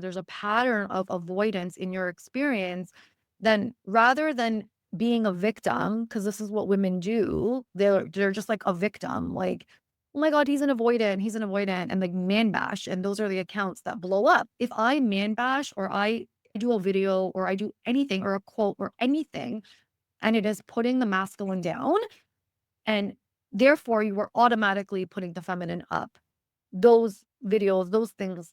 there's a pattern of avoidance in your experience, then rather than being a victim, because this is what women do, they're just like a victim, like, oh my God, he's an avoidant, and like man bash. And those are the accounts that blow up. If I man bash or I do a video or I do anything or a quote or anything, and it is putting the masculine down, and therefore you are automatically putting the feminine up. Those videos, those things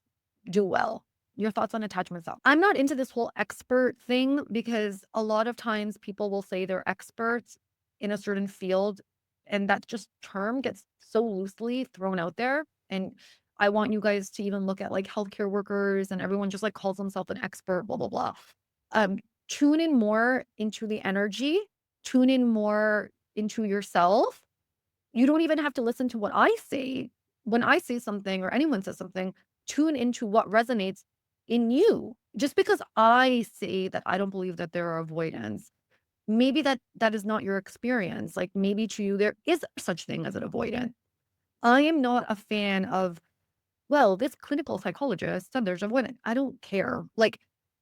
do well. Your thoughts on attachment style? I'm not into this whole expert thing because a lot of times people will say they're experts in a certain field, and that just term gets so loosely thrown out there. And I want you guys to even look at like healthcare workers, and everyone just like calls themselves an expert, blah, blah, blah. Um, Tune in more into the energy, tune in more into yourself. You don't even have to listen to what I say. When I say something or anyone says something, tune into what resonates in you. Just because I say that I don't believe that there are avoidance, maybe that is not your experience. Like maybe to you there is such thing as an avoidant. I am not a fan of, well, this clinical psychologist said there's avoidant. I don't care. Like,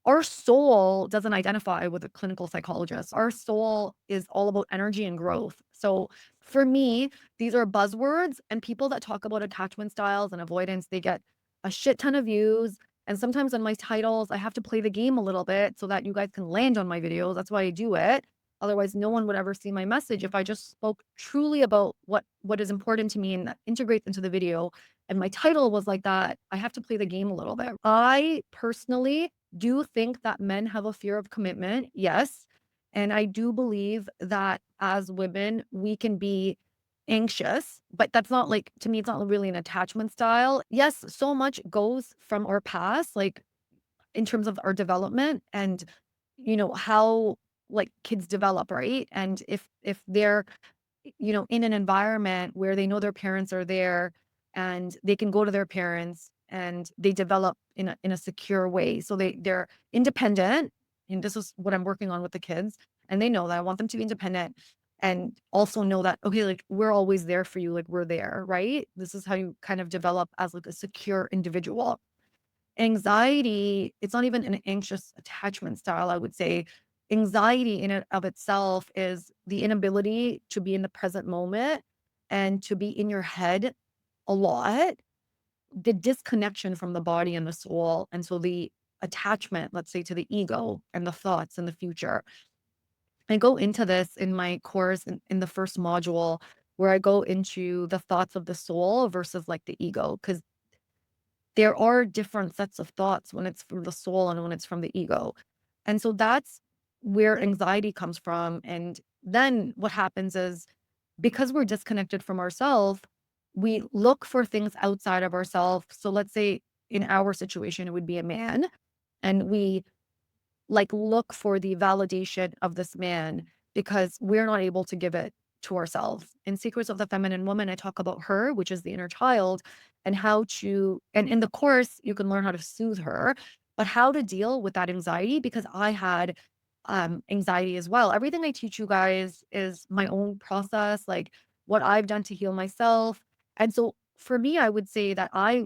our soul doesn't identify with a clinical psychologist. Our soul is all about energy and growth. So for me, these are buzzwords, and people that talk about attachment styles and avoidance, they get a shit ton of views. And sometimes on my titles, I have to play the game a little bit so that you guys can land on my videos. That's why I do it. Otherwise, no one would ever see my message if I just spoke truly about what is important to me and that integrates into the video, and my title was like that, I have to play the game a little bit. I personally do think that men have a fear of commitment. Yes. And I do believe that as women, we can be anxious, but that's not like, to me, it's not really an attachment style. Yes, so much goes from our past, like in terms of our development and, how like kids develop, right? And if they're in an environment where they know their parents are there and they can go to their parents and they develop in a secure way. So they're independent. And this is what I'm working on with the kids. And they know that I want them to be independent and also know that, okay, like we're always there for you. Like we're there, right? This is how you kind of develop as like a secure individual. Anxiety, it's not even an anxious attachment style, I would say. Anxiety in and of itself is the inability to be in the present moment and to be in your head a lot, the disconnection from the body and the soul. And so the attachment, let's say, to the ego and the thoughts and the future. I go into this in my course in the first module where I go into the thoughts of the soul versus like the ego, because there are different sets of thoughts when it's from the soul and when it's from the ego. And so that's where anxiety comes from. And then what happens is because we're disconnected from ourselves, we look for things outside of ourselves. So let's say in our situation, it would be a man, and we like look for the validation of this man because we're not able to give it to ourselves. In Secrets of the Feminine Woman, I talk about her, which is the inner child, and how to, and in the course, you can learn how to soothe her, but how to deal with that anxiety, because I had anxiety as well. Everything I teach you guys is my own process, like what I've done to heal myself. And so for me, I would say that I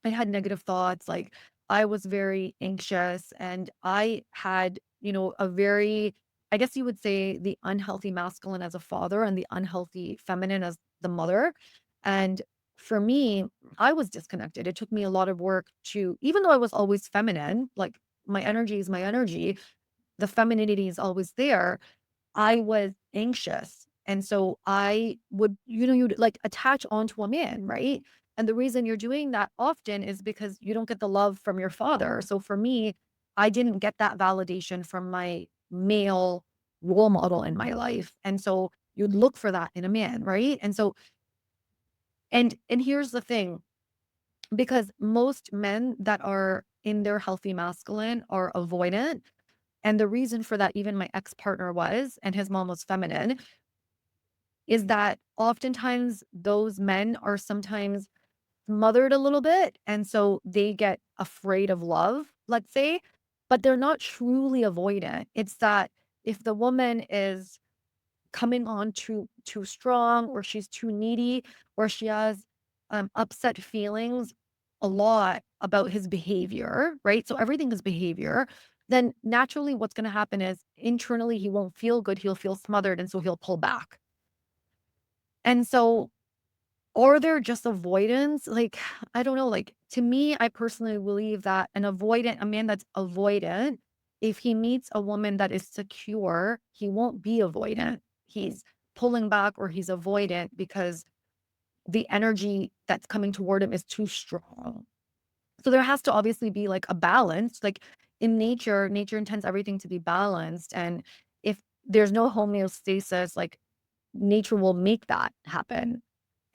had negative thoughts, like, I was very anxious, and I had, a very, I guess you would say, the unhealthy masculine as a father and the unhealthy feminine as the mother. And for me, I was disconnected. It took me a lot of work to, even though I was always feminine, like my energy is my energy, the femininity is always there. I was anxious. And so I would, you'd like attach onto a man, right? And the reason you're doing that often is because you don't get the love from your father. So for me, I didn't get that validation from my male role model in my life. And so you'd look for that in a man, right? And so, and here's the thing, because most men that are in their healthy masculine are avoidant. And the reason for that, even my ex-partner was, and his mom was feminine, is that oftentimes those men are sometimes smothered a little bit, and so they get afraid of love, let's say, but they're not truly avoidant. It's that if the woman is coming on too strong, or she's too needy, or she has upset feelings, a lot about his behavior, right? So everything is behavior. Then naturally, what's going to happen is internally, he won't feel good. He'll feel smothered. And so he'll pull back. And so, or they're just avoidance. Like, I don't know. Like, to me, I personally believe that a man that's avoidant, if he meets a woman that is secure, he won't be avoidant. He's pulling back or he's avoidant because the energy that's coming toward him is too strong. So there has to obviously be like a balance. Like in nature, nature intends everything to be balanced. And if there's no homeostasis, like nature will make that happen.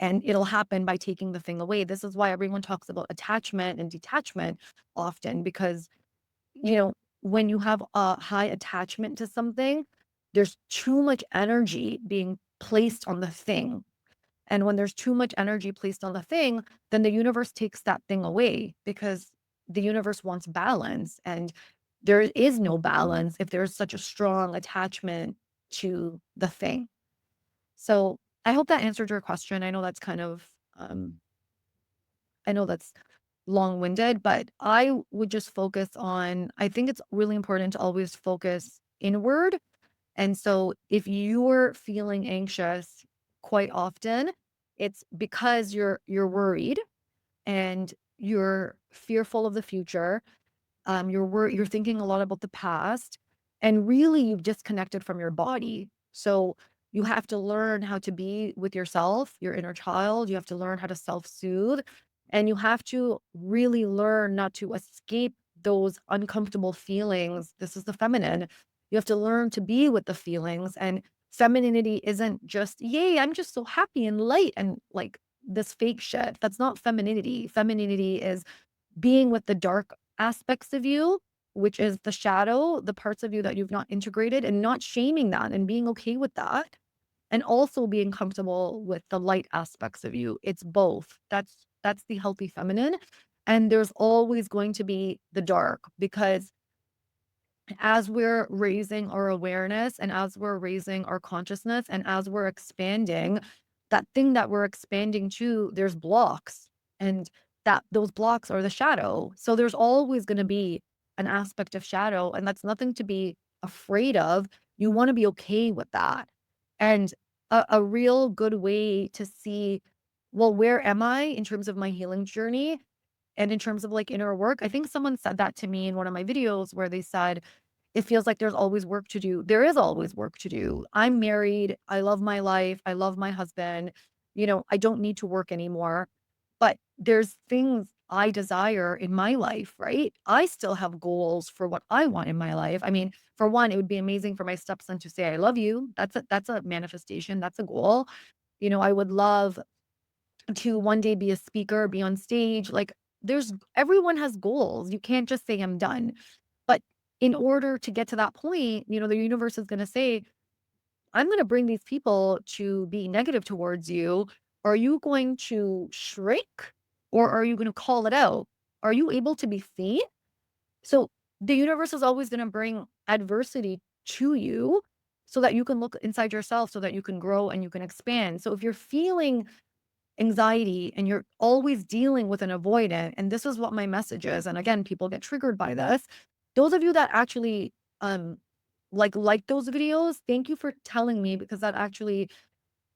And it'll happen by taking the thing away. This is why everyone talks about attachment and detachment often, because, you know, when you have a high attachment to something, there's too much energy being placed on the thing. And when there's too much energy placed on the thing, then the universe takes that thing away because the universe wants balance. And there is no balance if there's such a strong attachment to the thing. So I hope that answered your question. I know that's kind of, I know that's long winded, but I would just focus on, I think it's really important to always focus inward. And so if you're feeling anxious quite often, it's because you're worried and you're fearful of the future. You're thinking a lot about the past, and really you've disconnected from your body. So you have to learn how to be with yourself, your inner child. You have to learn how to self-soothe, and you have to really learn not to escape those uncomfortable feelings. This is the feminine. You have to learn to be with the feelings, and femininity isn't just, yay, I'm just so happy and light and like this fake shit. That's not femininity. Femininity is being with the dark aspects of you, which is the shadow, the parts of you that you've not integrated, and not shaming that and being okay with that. And also being comfortable with the light aspects of you. It's both. That's the healthy feminine. And there's always going to be the dark, because as we're raising our awareness and as we're raising our consciousness and as we're expanding, that thing that we're expanding to, there's blocks, and that those blocks are the shadow. So there's always going to be an aspect of shadow, and that's nothing to be afraid of. You want to be okay with that. And a real good way to see, well, where am I in terms of my healing journey and in terms of like inner work? I think someone said that to me in one of my videos where they said, it feels like there's always work to do. There is always work to do. I'm married. I love my life. I love my husband. I don't need to work anymore. But there's things I desire in my life, right? I still have goals for what I want in my life. I mean, for one, it would be amazing for my stepson to say I love you. That's a manifestation. That's a goal. I would love to one day be a speaker, be on stage. Like there's everyone has goals. You can't just say I'm done. But in order to get to that point, the universe is going to say, I'm going to bring these people to be negative towards you. Are you going to shrink, or are you going to call it out? Are you able to be seen? So the universe is always going to bring adversity to you so that you can look inside yourself, so that you can grow and you can expand. So if you're feeling anxiety and you're always dealing with an avoidant, and this is what my message is, and again, people get triggered by this. Those of you that actually um like those videos, thank you for telling me, because that actually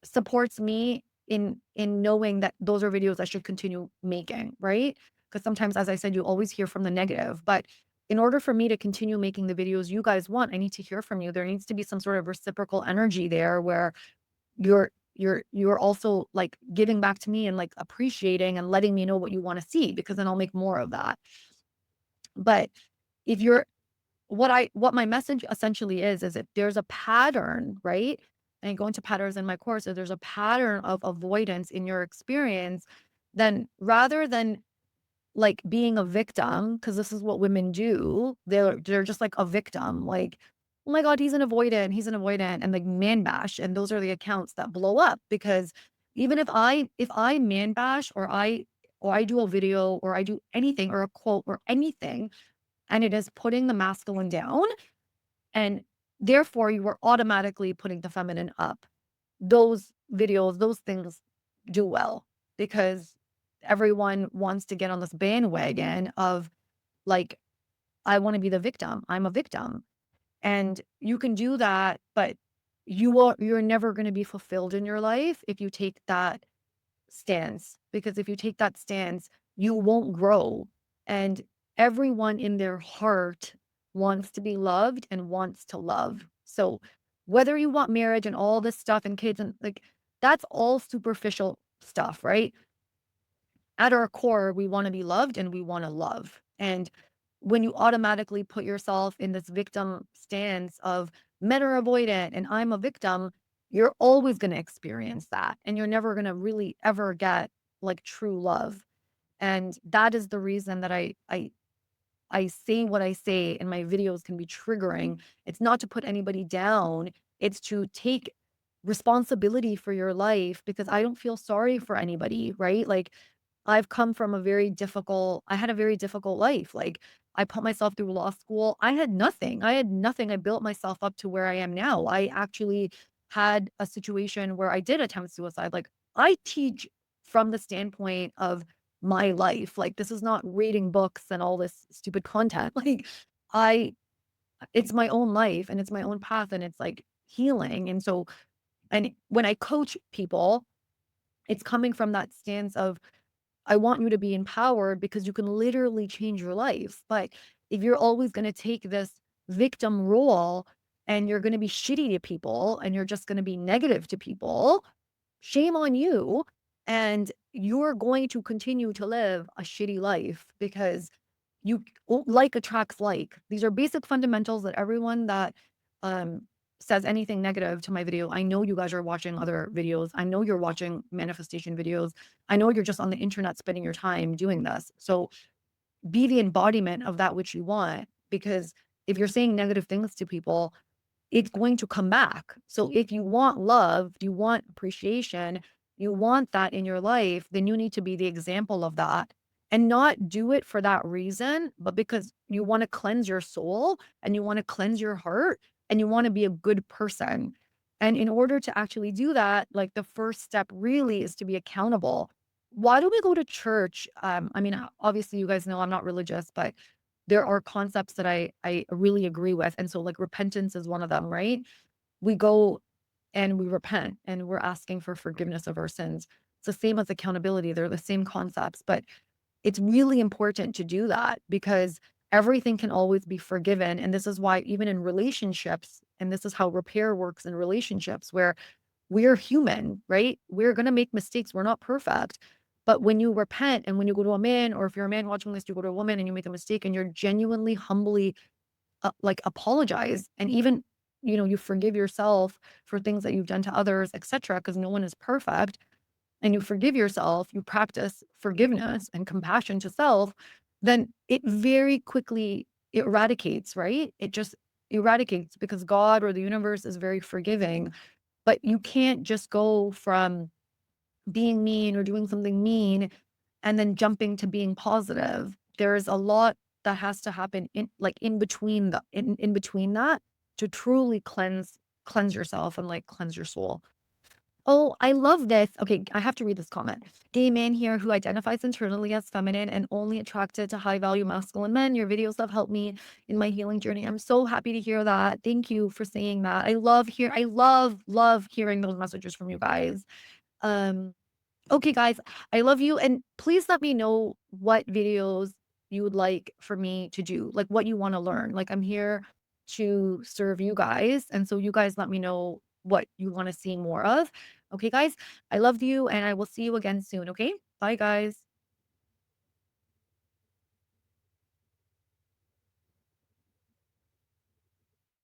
supports me in knowing that those are videos I should continue making, right? Because sometimes, as I said, you always hear from the negative. But in order for me to continue making the videos you guys want, I need to hear from you. There needs to be some sort of reciprocal energy there where you're also like giving back to me and like appreciating and letting me know what you want to see, because then I'll make more of that. But if you're what my message essentially is if there's a pattern, right? And I go into patterns in my course, if there's a pattern of avoidance in your experience, then rather than like being a victim, because this is what women do. They're just like a victim, like, oh my God, he's an avoidant, and like man bash. And those are the accounts that blow up, because even if I man bash, or I do a video, or I do anything, or a quote, or anything, and it is putting the masculine down, and therefore you are automatically putting the feminine up. Those videos, those things do well, because everyone wants to get on this bandwagon of like, I want to be the victim. I'm a victim. And you can do that, but you're never going to be fulfilled in your life if you take that stance. Because if you take that stance, you won't grow. And everyone in their heart wants to be loved and wants to love. So whether you want marriage and all this stuff and kids and like that's all superficial stuff, right? At our core, we want to be loved and we want to love. And when you automatically put yourself in this victim stance of men are avoidant and I'm a victim, you're always going to experience that. And you're never going to really ever get like true love. And that is the reason that I say what I say and my videos can be triggering. It's not to put anybody down. It's to take responsibility for your life because I don't feel sorry for anybody, right? Like I've come from I had a very difficult life. Like I put myself through law school. I had nothing. I had nothing. I built myself up to where I am now. I actually had a situation where I did attempt suicide. Like I teach from the standpoint of my life. Like this is not reading books and all this stupid content. Like I it's my own life and it's my own path and it's like healing. And so and when I coach people, it's coming from that stance of I want you to be empowered because you can literally change your life. But if you're always going to take this victim role and you're going to be shitty to people and you're just going to be negative to people, shame on you. And you're going to continue to live a shitty life because like attracts like. These are basic fundamentals that everyone that um, says anything negative to my video, I know you guys are watching other videos. I know you're watching manifestation videos. I know you're just on the internet spending your time doing this. So be the embodiment of that which you want. Because if you're saying negative things to people, it's going to come back. So if you want love, you want appreciation, you want that in your life, then you need to be the example of that and not do it for that reason, but because you want to cleanse your soul and you want to cleanse your heart and you want to be a good person. And in order to actually do that, like the first step really is to be accountable. Why do we go to church? I mean, obviously, you guys know I'm not religious, but there are concepts that I really agree with. And so like repentance is one of them, right? We go and we repent and we're asking for forgiveness of our sins. It's the same as accountability. They're the same concepts, but it's really important to do that because everything can always be forgiven. And this is why even in relationships, and this is how repair works in relationships where we're human, right? We're going to make mistakes. We're not perfect. But when you repent and when you go to a man, or if you're a man watching this, you go to a woman and you make a mistake and you're genuinely, humbly like apologize and even, you forgive yourself for things that you've done to others, etc. Because no one is perfect. And you forgive yourself, you practice forgiveness and compassion to self, then it very quickly eradicates, right? It just eradicates because God or the universe is very forgiving. But you can't just go from being mean or doing something mean and then jumping to being positive. There's a lot that has to happen in between in between that to truly cleanse yourself and like cleanse your soul. Oh, I love this. Okay, I have to read this comment. Gay man here who identifies internally as feminine and only attracted to high value masculine men. Your videos have helped me in my healing journey. I'm so happy to hear that. Thank you for saying that. I love hearing those messages from you guys. Um, okay, guys, I love you. And please let me know what videos you would like for me to do, like what you want to learn. Like, I'm here to serve you guys. And so, you guys let me know what you want to see more of. Okay, guys, I love you and I will see you again soon. Okay, bye, guys.